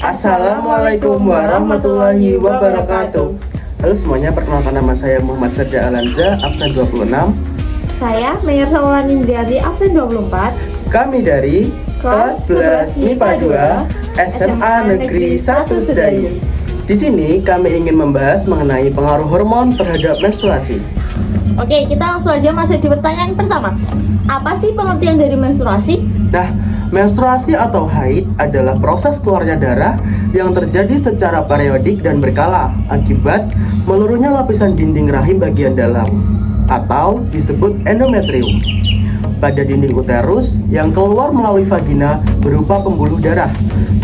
Assalamualaikum warahmatullahi wabarakatuh. Halo semuanya, perkenalkan nama saya Muhammad Firda Alanza, absen 26. Saya Meyer Saulani Indriani, absen 24. Kami dari kelas 11 MIPA 2 SMA Negeri 1 Sedayu. Di sini kami ingin membahas mengenai pengaruh hormon terhadap menstruasi. Oke, kita langsung aja masuk di pertanyaan pertama. Apa sih pengertian dari menstruasi? Nah, menstruasi atau haid adalah proses keluarnya darah yang terjadi secara periodik dan berkala akibat meluruhnya lapisan dinding rahim bagian dalam atau disebut endometrium pada dinding uterus yang keluar melalui vagina berupa pembuluh darah,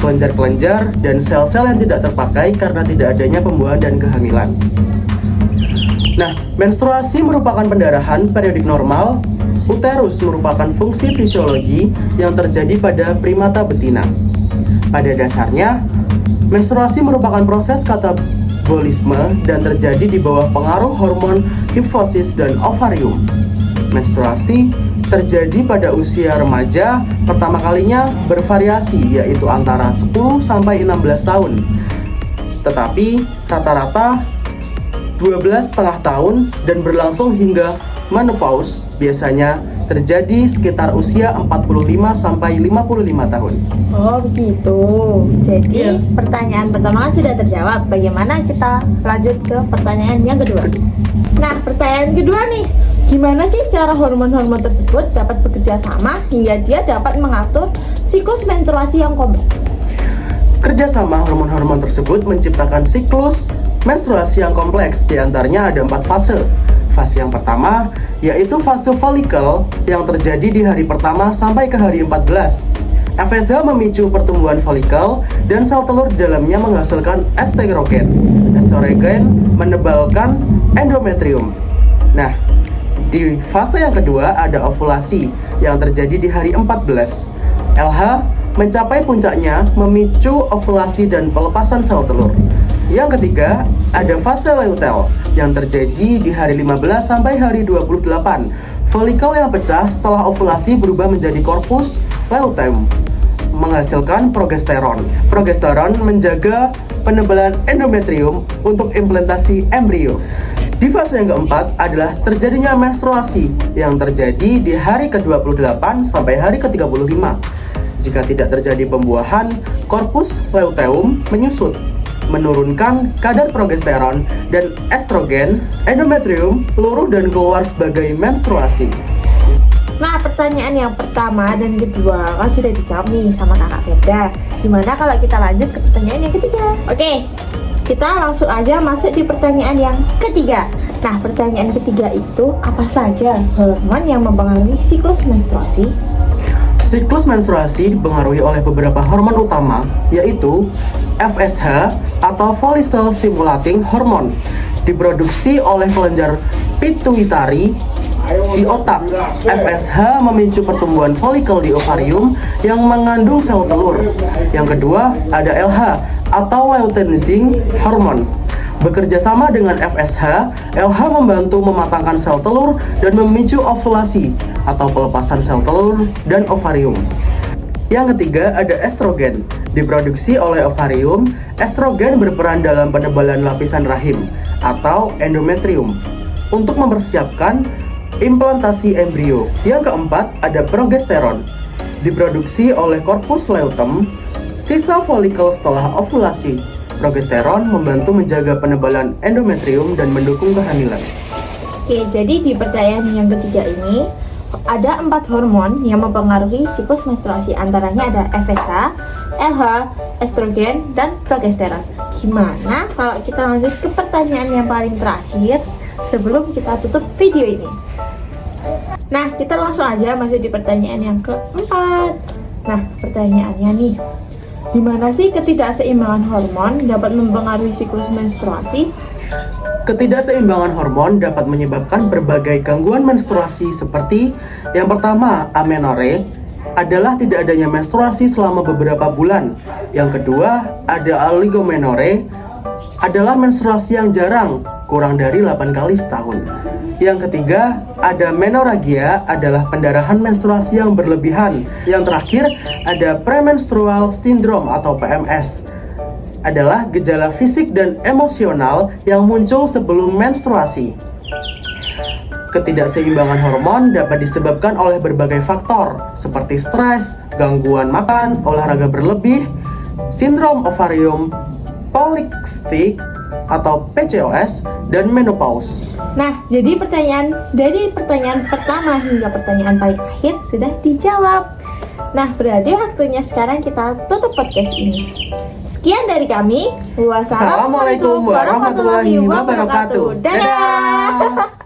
kelenjar-kelenjar, dan sel-sel yang tidak terpakai karena tidak adanya pembuahan dan kehamilan. Nah, menstruasi merupakan pendarahan periodik normal. Uterus merupakan fungsi fisiologi yang terjadi pada primata betina. Pada dasarnya, menstruasi merupakan proses katabolisme dan terjadi di bawah pengaruh hormon hipofisis dan ovarium. Menstruasi terjadi pada usia remaja, pertama kalinya bervariasi yaitu antara 10 sampai 16 tahun. Tetapi rata-rata 12,5 tahun dan berlangsung hingga menopause, biasanya terjadi sekitar usia 45 sampai 55 tahun. Oh, begitu. Jadi, pertanyaan pertama sudah terjawab. Bagaimana kita lanjut ke pertanyaan yang kedua? Nah, pertanyaan kedua nih. Gimana sih cara hormon-hormon tersebut dapat bekerja sama hingga dia dapat mengatur siklus menstruasi yang kompleks? Kerjasama hormon-hormon tersebut menciptakan siklus menstruasi yang kompleks. Di antaranya ada 4 fase. Fase yang pertama yaitu fase folikel yang terjadi di hari pertama sampai ke hari 14. FSH memicu pertumbuhan folikel dan sel telur di dalamnya menghasilkan estrogen. Estrogen menebalkan endometrium. Nah, di fase yang kedua ada ovulasi yang terjadi di hari 14. LH mencapai puncaknya memicu ovulasi dan pelepasan sel telur. Yang ketiga, ada fase luteal yang terjadi di hari 15 sampai hari 28. Folikel yang pecah setelah ovulasi berubah menjadi korpus luteum, menghasilkan progesteron. Progesteron menjaga penebalan endometrium untuk implantasi embrio. Di fase yang keempat adalah terjadinya menstruasi yang terjadi di hari ke-28 sampai hari ke-35. Jika tidak terjadi pembuahan, korpus luteum menyusut, menurunkan kadar progesteron dan estrogen, endometrium peluruh dan keluar sebagai menstruasi. Nah, pertanyaan yang pertama dan kedua kan sudah dijawab nih sama Kakak Firda. Gimana kalau kita lanjut ke pertanyaan yang ketiga? Oke, kita langsung aja masuk di pertanyaan yang ketiga. Nah, pertanyaan ketiga itu apa saja hormon yang mempengaruhi siklus menstruasi? Siklus menstruasi dipengaruhi oleh beberapa hormon utama, yaitu FSH atau Follicle Stimulating Hormone, diproduksi oleh kelenjar pituitari di otak. FSH memicu pertumbuhan folikel di ovarium yang mengandung sel telur. Yang kedua ada LH atau Luteinizing Hormone. Bekerja sama dengan FSH, LH membantu mematangkan sel telur dan memicu ovulasi atau pelepasan sel telur dan ovarium. Yang ketiga ada estrogen, diproduksi oleh ovarium. Estrogen berperan dalam penebalan lapisan rahim atau endometrium untuk mempersiapkan implantasi embrio. Yang keempat ada progesteron, diproduksi oleh korpus luteum, sisa folikel setelah ovulasi. Progesteron membantu menjaga penebalan endometrium dan mendukung kehamilan. Oke, jadi di pertanyaan yang ketiga ini ada 4 hormon yang mempengaruhi siklus menstruasi. Antaranya ada FSH, LH, estrogen, dan progesteron. Gimana kalau kita lanjut ke pertanyaan yang paling terakhir sebelum kita tutup video ini? Nah, kita langsung aja masuk di pertanyaan yang keempat. Nah, pertanyaannya nih, gimana sih ketidakseimbangan hormon dapat mempengaruhi siklus menstruasi? Ketidakseimbangan hormon dapat menyebabkan berbagai gangguan menstruasi seperti yang pertama, amenore adalah tidak adanya menstruasi selama beberapa bulan. Yang kedua, ada oligomenore adalah menstruasi yang jarang, kurang dari 8 kali setahun. Yang ketiga, ada menorrhagia adalah pendarahan menstruasi yang berlebihan. Yang terakhir, ada premenstrual syndrome atau PMS. adalah gejala fisik dan emosional yang muncul sebelum menstruasi. Ketidakseimbangan hormon dapat disebabkan oleh berbagai faktor seperti stres, gangguan makan, olahraga berlebih, sindrom ovarium polikistik atau PCOS, dan menopause. Nah, jadi dari pertanyaan pertama hingga pertanyaan paling akhir sudah dijawab. Nah, berarti waktunya sekarang kita tutup podcast ini. Sekian dari kami. Wassalamualaikum warahmatullahi wabarakatuh. Dadah.